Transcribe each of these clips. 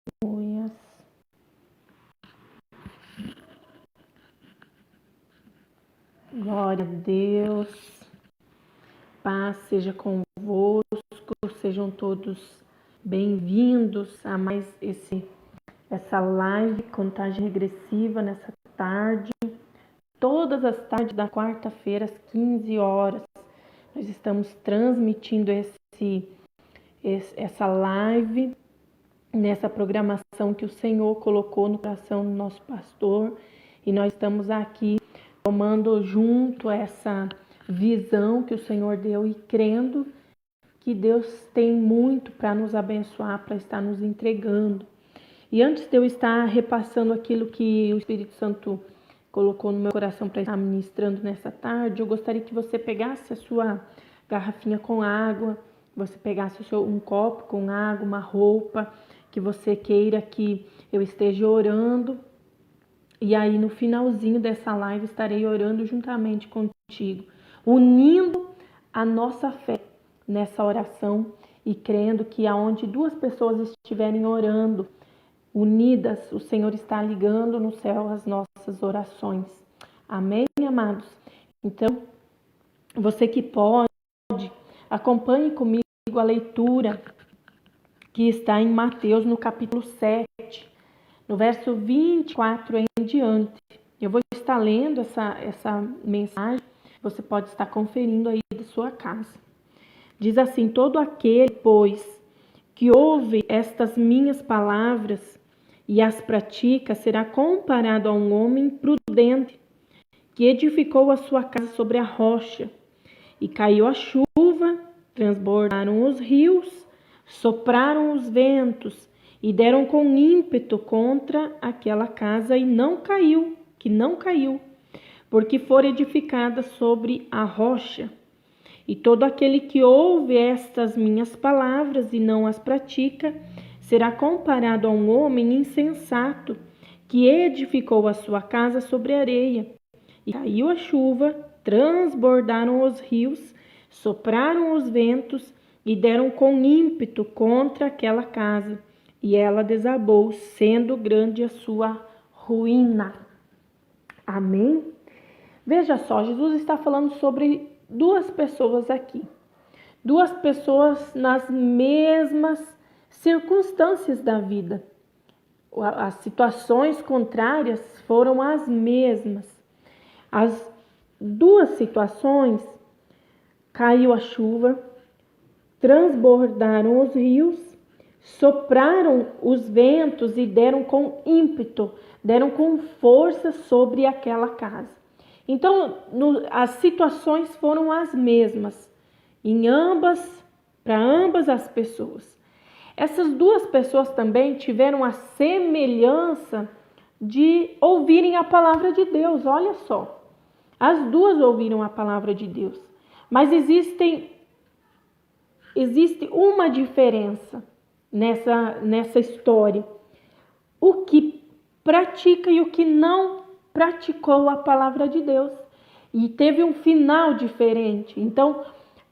Aleluias. Glória a Deus. Paz seja convosco. Sejam todos bem-vindos a mais essa live Contagem Regressiva nessa tarde. Todas as tardes da quarta-feira às 15 horas. Nós estamos transmitindo essa live nessa programação que o Senhor colocou no coração do nosso pastor, e nós estamos aqui tomando junto essa visão que o Senhor deu e crendo que Deus tem muito para nos abençoar, para estar nos entregando. E antes de eu estar repassando aquilo que o Espírito Santo colocou no meu coração para estar ministrando nessa tarde, eu gostaria que você pegasse a sua garrafinha com água, você pegasse um copo com água, uma roupa que você queira que eu esteja orando. E aí no finalzinho dessa live estarei orando juntamente contigo, unindo a nossa fé nessa oração e crendo que aonde duas pessoas estiverem orando, unidas, o Senhor está ligando no céu as nossas orações. Amém, amados? Então, você que pode, acompanhe comigo a leitura que está em Mateus, no capítulo 7, no verso 24 em diante. Eu vou estar lendo essa mensagem, você pode estar conferindo aí de sua casa. Diz assim: todo aquele, pois, que ouve estas minhas palavras e as pratica, será comparado a um homem prudente, que edificou a sua casa sobre a rocha. E caiu a chuva, transbordaram os rios, sopraram os ventos e deram com ímpeto contra aquela casa e não caiu, porque fora edificada sobre a rocha. E todo aquele que ouve estas minhas palavras e não as pratica, será comparado a um homem insensato, que edificou a sua casa sobre areia. E caiu a chuva, transbordaram os rios, sopraram os ventos e deram com ímpeto contra aquela casa, e ela desabou, sendo grande a sua ruína. Amém? Veja só, Jesus está falando sobre duas pessoas aqui. Duas pessoas nas mesmas circunstâncias da vida. As situações contrárias foram as mesmas. As duas situações, caiu a chuva, transbordaram os rios, sopraram os ventos e deram com ímpeto, deram com força sobre aquela casa. Então, as situações foram as mesmas, para ambas as pessoas. Essas duas pessoas também tiveram a semelhança de ouvirem a palavra de Deus, olha só. As duas ouviram a palavra de Deus, mas existe uma diferença nessa história. O que pratica e o que não praticou a palavra de Deus. E teve um final diferente. Então,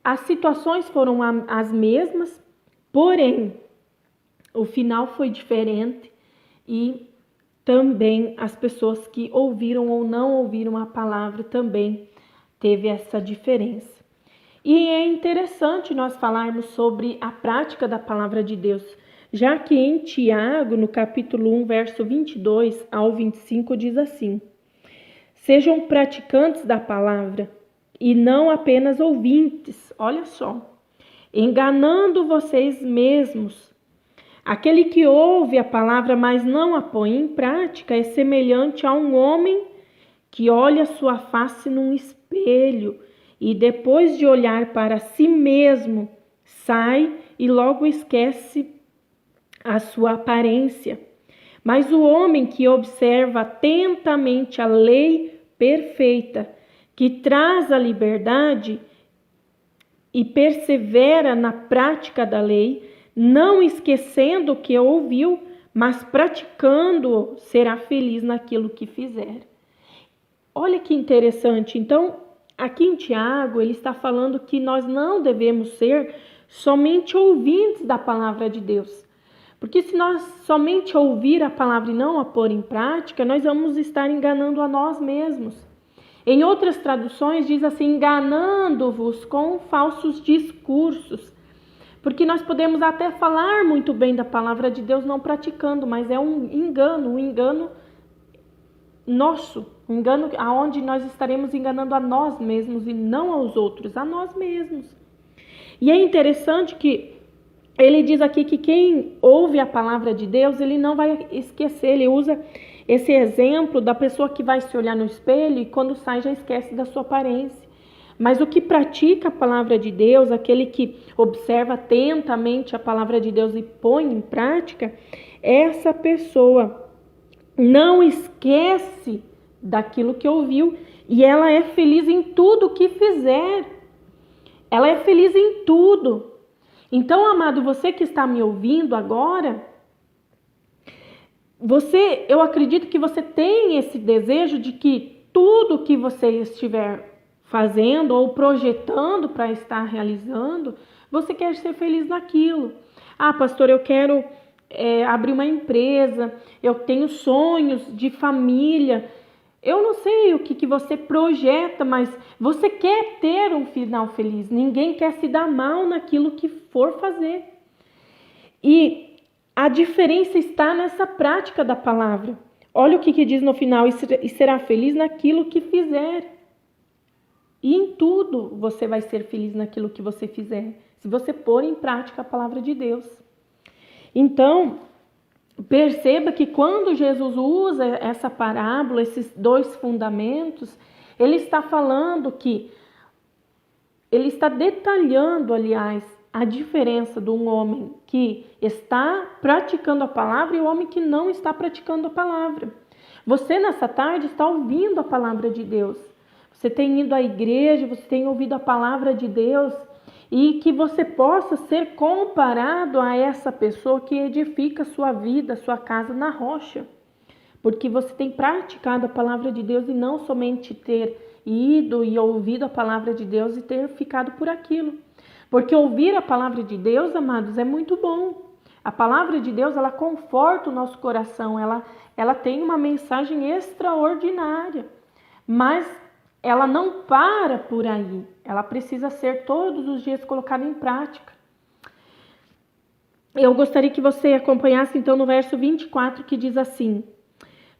as situações foram as mesmas, porém, o final foi diferente. E também as pessoas que ouviram ou não ouviram a palavra também teve essa diferença. E é interessante nós falarmos sobre a prática da palavra de Deus, já que em Tiago, no capítulo 1, verso 22 ao 25, diz assim: sejam praticantes da palavra e não apenas ouvintes, olha só, enganando vocês mesmos. Aquele que ouve a palavra, mas não a põe em prática, é semelhante a um homem que olha sua face num espelho e depois de olhar para si mesmo, sai e logo esquece a sua aparência. Mas o homem que observa atentamente a lei perfeita, que traz a liberdade e persevera na prática da lei, não esquecendo o que ouviu, mas praticando, será feliz naquilo que fizer. Olha que interessante. Então, aqui em Tiago, ele está falando que nós não devemos ser somente ouvintes da palavra de Deus, Porque se nós somente ouvir a palavra e não a pôr em prática, nós vamos estar enganando a nós mesmos. Em outras traduções diz assim, enganando-vos com falsos discursos. Porque nós podemos até falar muito bem da palavra de Deus não praticando, mas é um engano nosso, um engano aonde nós estaremos enganando a nós mesmos e não aos outros, a nós mesmos. E é interessante que ele diz aqui que quem ouve a palavra de Deus, ele não vai esquecer, ele usa esse exemplo da pessoa que vai se olhar no espelho e quando sai já esquece da sua aparência. Mas o que pratica a palavra de Deus, aquele que observa atentamente a palavra de Deus e põe em prática, essa pessoa não esquece daquilo que ouviu e ela é feliz em tudo que fizer. Ela é feliz em tudo. Então, amado, você que está me ouvindo agora, eu acredito que você tem esse desejo de que tudo que você estiver fazendo ou projetando para estar realizando, você quer ser feliz naquilo. Ah, pastor, eu quero abrir uma empresa, eu tenho sonhos de família. Eu não sei o que você projeta, mas você quer ter um final feliz. Ninguém quer se dar mal naquilo que for fazer. E a diferença está nessa prática da palavra. Olha o que diz no final, e será feliz naquilo que fizer. E em tudo você vai ser feliz naquilo que você fizer, se você pôr em prática a palavra de Deus. Então, perceba que quando Jesus usa essa parábola, esses dois fundamentos, ele está falando ele está detalhando, aliás, a diferença de um homem que está praticando a palavra e o homem que não está praticando a palavra. Você nessa tarde está ouvindo a palavra de Deus. Você tem ido à igreja, você tem ouvido a palavra de Deus e que você possa ser comparado a essa pessoa que edifica sua vida, sua casa na rocha. Porque você tem praticado a palavra de Deus e não somente ter ido e ouvido a palavra de Deus e ter ficado por aquilo. Porque ouvir a palavra de Deus, amados, é muito bom. A palavra de Deus, ela conforta o nosso coração, ela tem uma mensagem extraordinária. Mas ela não para por aí, ela precisa ser todos os dias colocada em prática. Eu gostaria que você acompanhasse então no verso 24 que diz assim: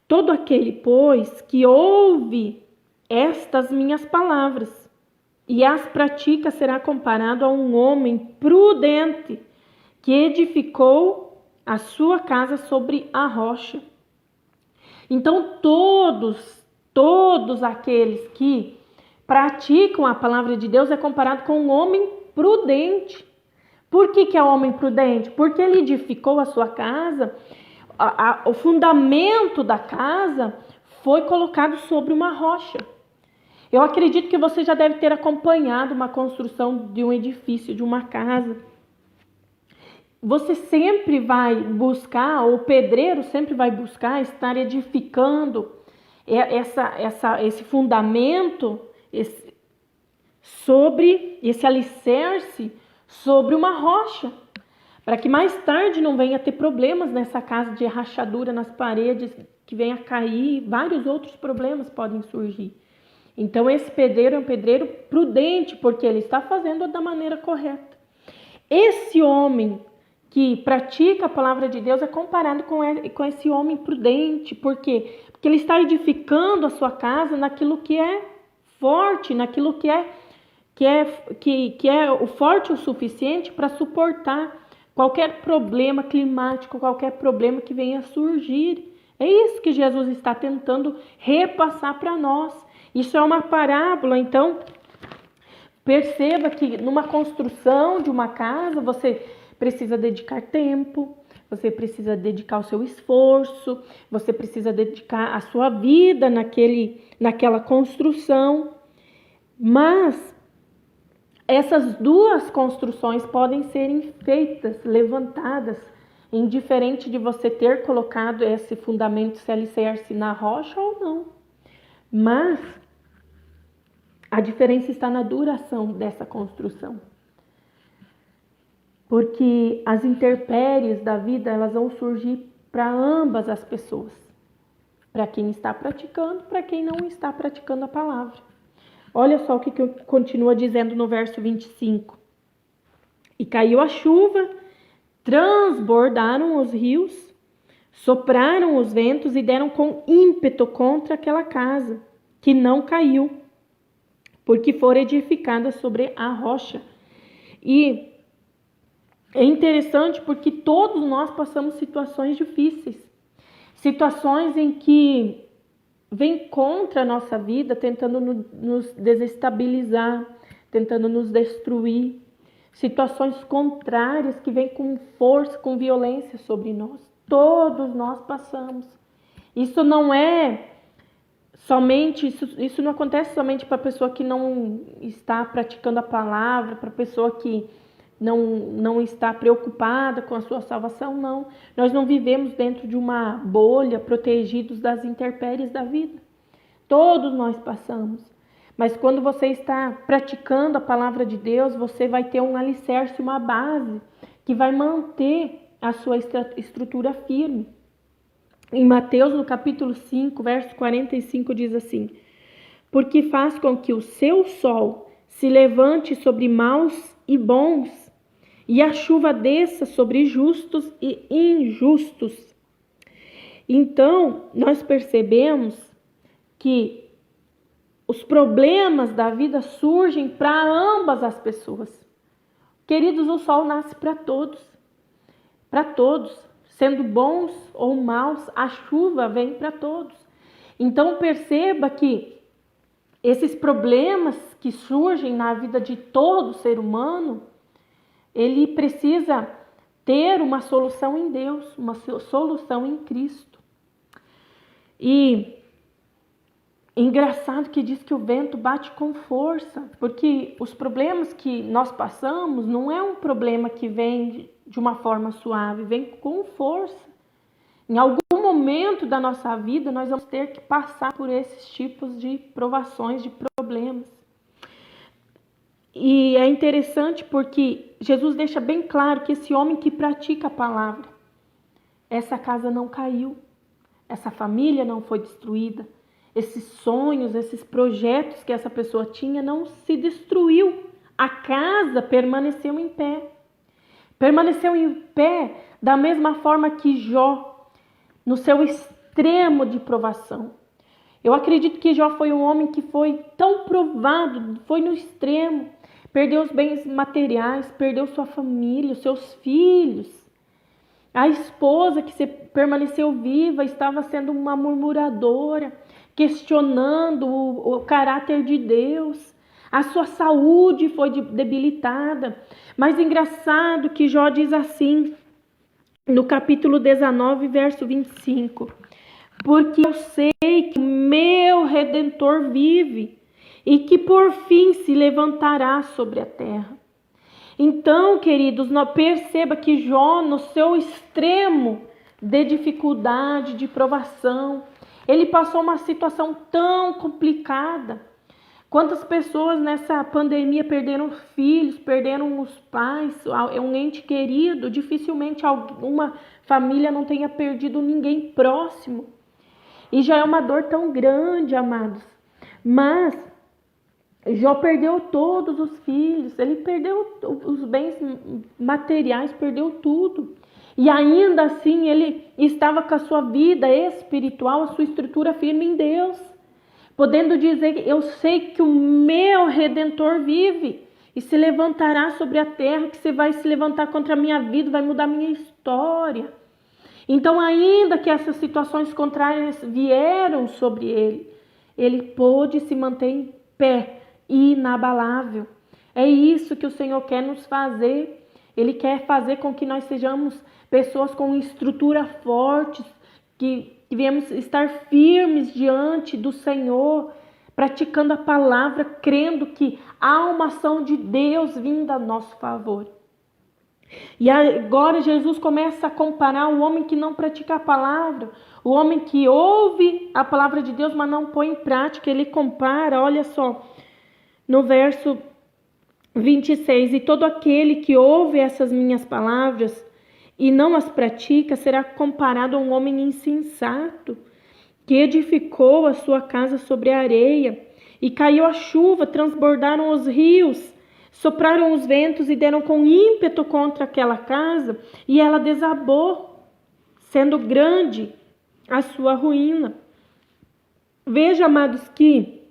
todo aquele, pois, que ouve estas minhas palavras e as pratica será comparado a um homem prudente que edificou a sua casa sobre a rocha. Então todos aqueles que praticam a palavra de Deus é comparado com um homem prudente. Por que é um homem prudente? Porque ele edificou a sua casa, o fundamento da casa foi colocado sobre uma rocha. Eu acredito que você já deve ter acompanhado uma construção de um edifício, de uma casa. Você sempre vai buscar, o pedreiro sempre vai buscar estar edificando esse fundamento, sobre esse alicerce, sobre uma rocha, para que mais tarde não venha ter problemas nessa casa de rachadura nas paredes, que venha cair, vários outros problemas podem surgir. Então esse pedreiro é um pedreiro prudente, porque ele está fazendo da maneira correta. Esse homem que pratica a palavra de Deus é comparado com esse homem prudente, porque ele está edificando a sua casa naquilo que é forte, naquilo que é o forte o suficiente para suportar qualquer problema climático, qualquer problema que venha a surgir. É isso que Jesus está tentando repassar para nós. Isso é uma parábola, então perceba que numa construção de uma casa você precisa dedicar tempo, você precisa dedicar o seu esforço, você precisa dedicar a sua vida naquela construção. Mas essas duas construções podem ser feitas, levantadas, indiferente de você ter colocado esse fundamento, esse alicerce na rocha ou não. Mas a diferença está na duração dessa construção. porque as intempéries da vida, elas vão surgir para ambas as pessoas, para quem está praticando, para quem não está praticando a palavra. Olha só o que continua dizendo no verso 25. E caiu a chuva, transbordaram os rios, sopraram os ventos e deram com ímpeto contra aquela casa, que não caiu, porque fora edificada sobre a rocha. E é interessante porque todos nós passamos situações difíceis, situações em que vem contra a nossa vida, tentando nos desestabilizar, tentando nos destruir, situações contrárias que vêm com força, com violência sobre nós. Todos nós passamos. Isso não é somente, isso não acontece somente para a pessoa que não está praticando a palavra, para a pessoa que não está preocupada com a sua salvação, não. Nós não vivemos dentro de uma bolha, protegidos das intempéries da vida. Todos nós passamos. Mas quando você está praticando a palavra de Deus, você vai ter um alicerce, uma base, que vai manter a sua estrutura firme. Em Mateus, no capítulo 5, verso 45, diz assim: porque faz com que o seu sol se levante sobre maus e bons, e a chuva desça sobre justos e injustos. Então, nós percebemos que os problemas da vida surgem para ambas as pessoas. Queridos, o sol nasce para todos, sendo bons ou maus, a chuva vem para todos. Então, perceba que esses problemas que surgem na vida de todo ser humano, ele precisa ter uma solução em Deus, uma solução em Cristo. E engraçado que diz que o vento bate com força, porque os problemas que nós passamos não é um problema que vem de uma forma suave, vem com força. Em algum momento da nossa vida, nós vamos ter que passar por esses tipos de provações, de problemas. E é interessante porque Jesus deixa bem claro que esse homem que pratica a palavra, essa casa não caiu, essa família não foi destruída, esses sonhos, esses projetos que essa pessoa tinha não se destruiu. A casa permaneceu em pé. Permaneceu em pé da mesma forma que Jó, no seu extremo de provação. Eu acredito que Jó foi um homem que foi tão provado, foi no extremo, perdeu os bens materiais, perdeu sua família, os seus filhos. A esposa que permaneceu viva estava sendo uma murmuradora, questionando o caráter de Deus. A sua saúde foi debilitada. Mas engraçado que Jó diz assim, no capítulo 19, verso 25. Porque eu sei que o meu Redentor vive e que por fim se levantará sobre a terra. Então, queridos, perceba que Jó, no seu extremo de dificuldade, de provação, ele passou uma situação tão complicada. Quantas pessoas nessa pandemia perderam filhos, perderam os pais, um ente querido? Dificilmente alguma família não tenha perdido ninguém próximo. E já é uma dor tão grande, amados. Mas Jó perdeu todos os filhos, ele perdeu os bens materiais, perdeu tudo. E ainda assim ele estava com a sua vida espiritual, a sua estrutura firme em Deus. Podendo dizer, eu sei que o meu Redentor vive e se levantará sobre a terra, que você vai se levantar contra a minha vida, vai mudar a minha história. Então, ainda que essas situações contrárias vieram sobre ele, ele pôde se manter em pé, inabalável. É isso que o Senhor quer nos fazer. Ele quer fazer com que nós sejamos pessoas com estrutura forte, que devemos estar firmes diante do Senhor, praticando a palavra, crendo que há uma ação de Deus vinda a nosso favor. E agora Jesus começa a comparar o homem que não pratica a palavra, o homem que ouve a palavra de Deus, mas não põe em prática. Ele compara, olha só, no verso 26, e todo aquele que ouve essas minhas palavras e não as pratica será comparado a um homem insensato que edificou a sua casa sobre a areia, e caiu a chuva, transbordaram os rios, sopraram os ventos e deram com ímpeto contra aquela casa, e ela desabou, sendo grande a sua ruína. Veja, amados, que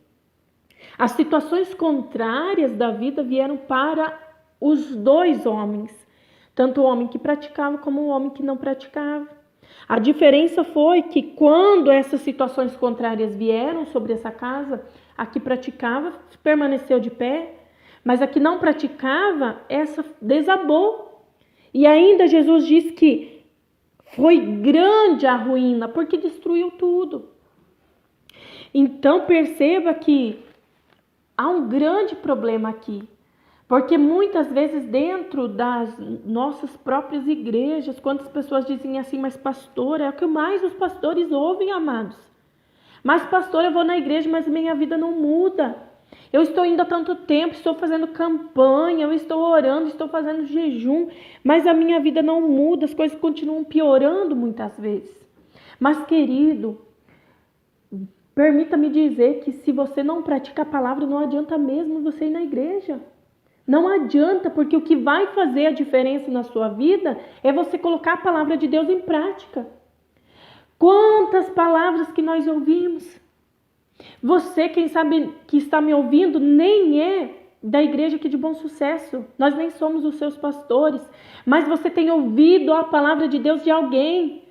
as situações contrárias da vida vieram para os dois homens, tanto o homem que praticava como o homem que não praticava. A diferença foi que quando essas situações contrárias vieram sobre essa casa, a que praticava permaneceu de pé, mas a que não praticava, essa desabou. E ainda Jesus diz que foi grande a ruína, porque destruiu tudo. Então perceba que há um grande problema aqui, porque muitas vezes dentro das nossas próprias igrejas, quantas pessoas dizem assim, mas pastor, é o que mais os pastores ouvem, amados. Mas pastor, eu vou na igreja, mas minha vida não muda. Eu estou indo há tanto tempo, estou fazendo campanha, eu estou orando, estou fazendo jejum, mas a minha vida não muda, as coisas continuam piorando muitas vezes. Mas querido, permita-me dizer que se você não pratica a palavra, não adianta mesmo você ir na igreja. Não adianta, porque o que vai fazer a diferença na sua vida é você colocar a palavra de Deus em prática. Quantas palavras que nós ouvimos. Você, quem sabe que está me ouvindo, nem é da igreja aqui de Bom Sucesso. Nós nem somos os seus pastores. Mas você tem ouvido a palavra de Deus de alguém.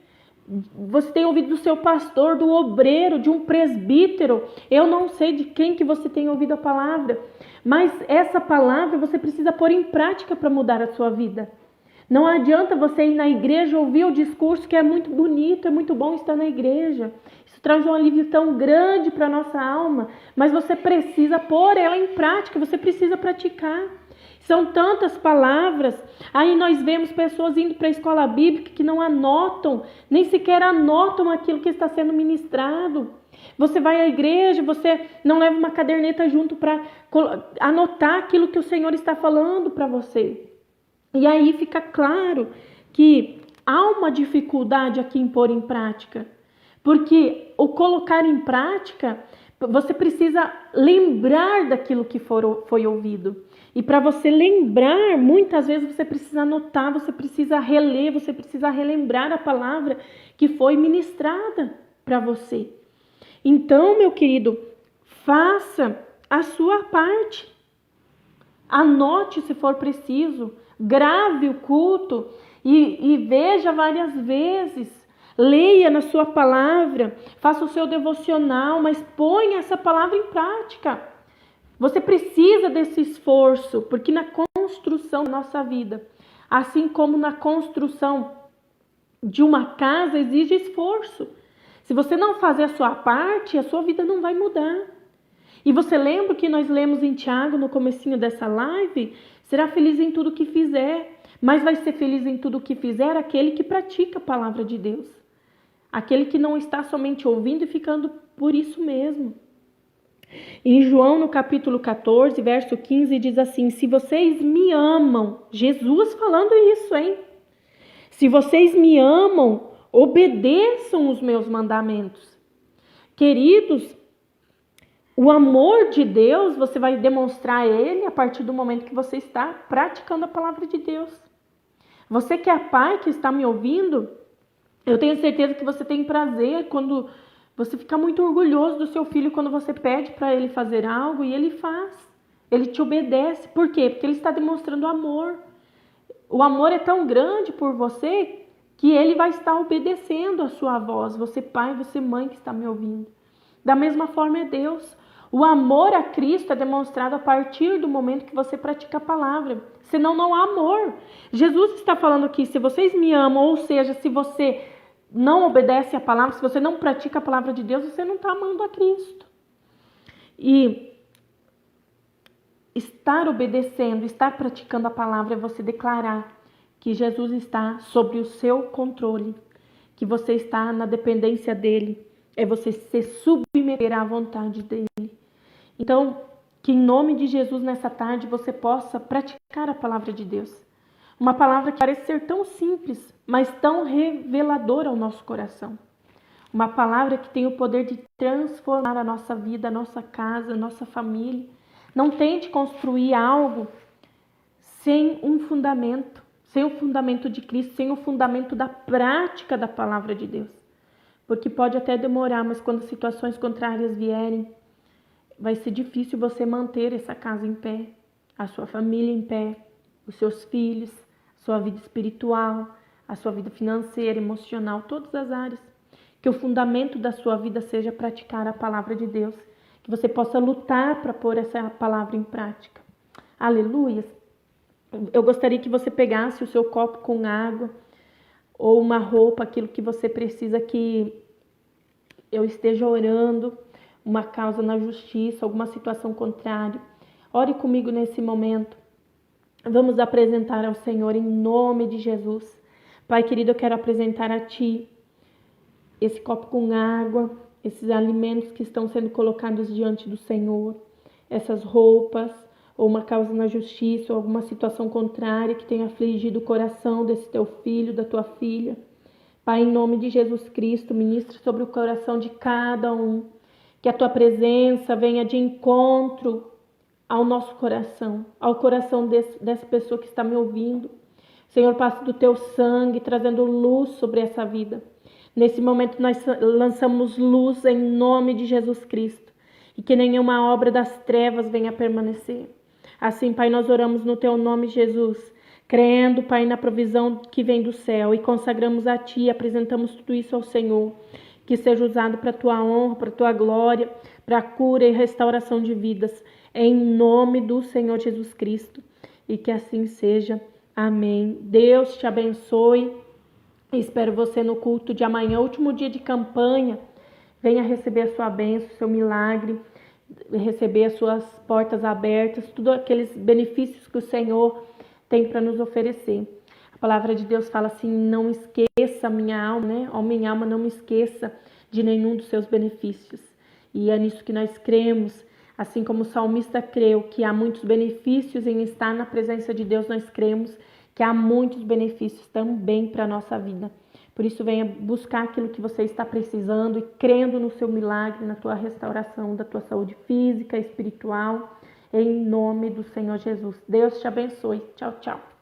Você tem ouvido do seu pastor, do obreiro, de um presbítero. Eu não sei de quem que você tem ouvido a palavra. Mas essa palavra você precisa pôr em prática para mudar a sua vida. Não adianta você ir na igreja ouvir o discurso que é muito bonito, é muito bom estar na igreja. Isso traz um alívio tão grande para a nossa alma. Mas você precisa pôr ela em prática, você precisa praticar. São tantas palavras. Aí nós vemos pessoas indo para a escola bíblica que não anotam, nem sequer anotam aquilo que está sendo ministrado. Você vai à igreja, você não leva uma caderneta junto para anotar aquilo que o Senhor está falando para você. E aí fica claro que há uma dificuldade aqui em pôr em prática. Porque o colocar em prática, você precisa lembrar daquilo que foi ouvido. E para você lembrar, muitas vezes você precisa anotar, você precisa reler, você precisa relembrar a palavra que foi ministrada para você. Então, meu querido, faça a sua parte. Anote se for preciso, grave o culto e veja várias vezes. Leia na sua palavra, faça o seu devocional, mas ponha essa palavra em prática. Você precisa desse esforço, porque na construção da nossa vida, assim como na construção de uma casa, exige esforço. Se você não fazer a sua parte, a sua vida não vai mudar. E você lembra que nós lemos em Tiago, no comecinho dessa live? Será feliz em tudo que fizer, mas vai ser feliz em tudo que fizer aquele que pratica a palavra de Deus. Aquele que não está somente ouvindo e ficando por isso mesmo. Em João, no capítulo 14, verso 15, diz assim: se vocês me amam, Jesus falando isso, hein? Se vocês me amam, obedeçam os meus mandamentos. Queridos, o amor de Deus, você vai demonstrar ele a partir do momento que você está praticando a palavra de Deus. Você que é pai, que está me ouvindo, eu tenho certeza que você tem prazer quando você fica muito orgulhoso do seu filho quando você pede para ele fazer algo e ele faz. Ele te obedece. Por quê? Porque ele está demonstrando amor. O amor é tão grande por você que ele vai estar obedecendo a sua voz. Você pai, você mãe que está me ouvindo. Da mesma forma é Deus. O amor a Cristo é demonstrado a partir do momento que você pratica a palavra. Senão não há amor. Jesus está falando aqui, se vocês me amam, ou seja, se você não obedece a palavra, se você não pratica a palavra de Deus, você não está amando a Cristo. E estar obedecendo, estar praticando a palavra é você declarar que Jesus está sobre o seu controle, que você está na dependência dele, é você se submeter à vontade dele. Então, Que em nome de Jesus nessa tarde você possa praticar a palavra de Deus. Uma palavra que parece ser tão simples, mas tão reveladora ao nosso coração. Uma palavra que tem o poder de transformar a nossa vida, a nossa casa, a nossa família. Não tente construir algo sem um fundamento de Cristo, sem o fundamento da prática da palavra de Deus. Porque pode até demorar, mas quando situações contrárias vierem, vai ser difícil você manter essa casa em pé, a sua família em pé, os seus filhos, a sua vida espiritual, a sua vida financeira, emocional, todas as áreas. Que o fundamento da sua vida seja praticar a palavra de Deus. Que você possa lutar para pôr essa palavra em prática. Aleluia! Eu gostaria que você pegasse o seu copo com água ou uma roupa, aquilo que você precisa que eu esteja orando, uma causa na justiça, alguma situação contrária. Ore comigo nesse momento. Vamos apresentar ao Senhor em nome de Jesus. Pai querido, eu quero apresentar a Ti esse copo com água, esses alimentos que estão sendo colocados diante do Senhor, essas roupas, ou uma causa na justiça, ou alguma situação contrária que tenha afligido o coração desse teu filho, da tua filha. Pai, em nome de Jesus Cristo, ministre sobre o coração de cada um, que a tua presença venha de encontro ao nosso coração, ao coração dessa pessoa que está me ouvindo. Senhor, passe do teu sangue, trazendo luz sobre essa vida. Nesse momento nós lançamos luz em nome de Jesus Cristo e que nenhuma obra das trevas venha a permanecer. Assim, Pai, nós oramos no Teu nome, Jesus, crendo, Pai, na provisão que vem do céu e consagramos a Ti, apresentamos tudo isso ao Senhor, que seja usado para a Tua honra, para a Tua glória, para a cura e restauração de vidas, em nome do Senhor Jesus Cristo, e que assim seja. Amém. Deus te abençoe. Espero você no culto de amanhã, último dia de campanha. Venha receber a sua bênção, o seu milagre, receber as suas portas abertas, todos aqueles benefícios que o Senhor tem para nos oferecer. A palavra de Deus fala assim: não esqueça minha alma, né? Ó, minha alma, não me esqueça de nenhum dos seus benefícios. E é nisso que nós cremos. Assim como o salmista creu que há muitos benefícios em estar na presença de Deus, nós cremos que há muitos benefícios também para a nossa vida. Por isso, venha buscar aquilo que você está precisando e crendo no seu milagre, na tua restauração da tua saúde física, espiritual, em nome do Senhor Jesus. Deus te abençoe. Tchau, tchau.